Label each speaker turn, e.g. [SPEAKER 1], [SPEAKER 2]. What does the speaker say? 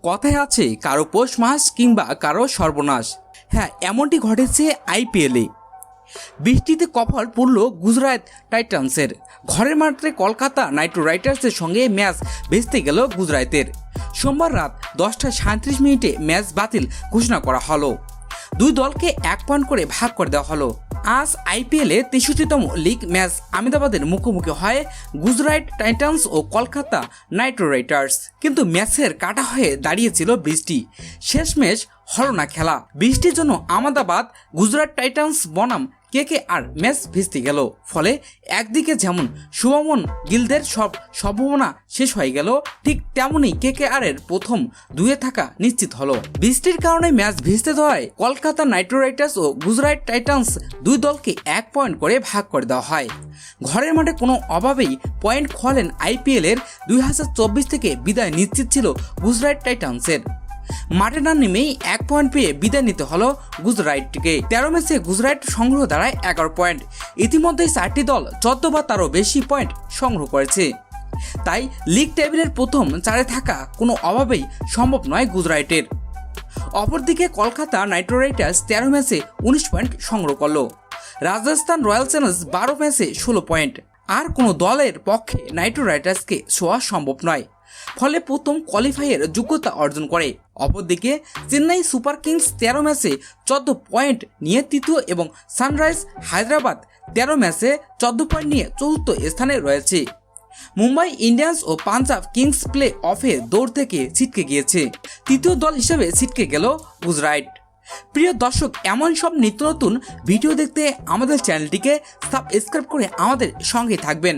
[SPEAKER 1] কথায় আছে কারো পৌষ মাস কিংবা কারো সর্বনাশ। হ্যাঁ, এমনটি ঘটেছে আইপিএলে। বৃষ্টিতে কপাল পড়ল গুজরাট টাইটান্সের। ঘরের মাঠে কলকাতা নাইট রাইডার্সের সঙ্গে ম্যাচ ভেস্তে গেল গুজরাটের। সোমবার রাত 10:37 ম্যাচ বাতিল ঘোষণা করা হলো। দুই দলকে 1 পয়েন্ট করে ভাগ করে দেওয়া হলো। আজ আইপিএলে 63তম লিগ ম্যাচ আহমেদাবাদের মুখোমুখি হয় গুজরাট টাইটান্স ও কলকাতা নাইট রাইডার্স। কিন্তু ম্যাচের কাটা হয়ে দাঁড়িয়েছিল বৃষ্টি। শেষমেশ হলো না খেলা। বৃষ্টির জন্য আহমেদাবাদ গুজরাট টাইটান্স বনাম কেকেআর ম্যাচ ভেস্তে গেল। ফলে একদিকে যেমন শুভমন গিলদের সব সম্ভাবনা শেষ হয়ে গেল, ঠিক তেমনই কেকেআর এর প্রথম দুয়ে থাকা নিশ্চিত হলো। বৃষ্টির কারণে ম্যাচ ভেস্তে হয় কলকাতা নাইট রাইডার্স ও গুজরাট টাইটান্স দুই দলকে 1 পয়েন্ট করে ভাগ করে দেওয়া হয়। ঘরের মাঠে কোনো অভাবেই পয়েন্ট খোয়ালেন আইপিএলের 2024 থেকে বিদায় নিশ্চিত ছিল গুজরাট টাইটান্সের। মাঠে না নেমেই 1 পয়েন্ট পেয়ে বিদায় নিতে হলো গুজরাটকে। 13 ম্যাচে গুজরাট সংগ্রহ দাঁড়ায় 11 পয়েন্ট। ইতিমধ্যে 4টি দল 14 বা তারও বেশি পয়েন্ট সংগ্রহ করেছে। তাই লিগ টেবিলের প্রথম 4-এ থাকা কোনো অভাবেই সম্ভব নয় গুজরাটের। অপরদিকে কলকাতা নাইট রাইডার্স 13 ম্যাচে 19 পয়েন্ট সংগ্রহ করল। রাজস্থান রয়্যাল চ্যালেঞ্জার্স 12 ম্যাচে 16 পয়েন্ট। আর কোনো দলের পক্ষে নাইট রাইডার্সকে ছোঁয়া সম্ভব নয়। ফলে প্রথম কোয়ালিফাইয়ের যোগ্যতা অর্জন করে। অপরদিকে চেন্নাই সুপার কিংস 13 ম্যাচে 14 পয়েন্ট নিয়ে তৃতীয় এবং সানরাইজ হায়দ্রাবাদ 13 ম্যাচে 14 পয়েন্ট নিয়ে চতুর্থ স্থানে রয়েছে। মুম্বাই ইন্ডিয়ান্স ও পাঞ্জাব কিংস প্লে অফে দৌড় থেকে ছিটকে গিয়েছে। তৃতীয় দল হিসেবে ছিটকে গেল গুজরাট। প্রিয় দর্শক, এমন সব নিত্য নতুন ভিডিও দেখতে আমাদের চ্যানেলটিকে সাবস্ক্রাইব করে আমাদের সঙ্গে থাকবেন।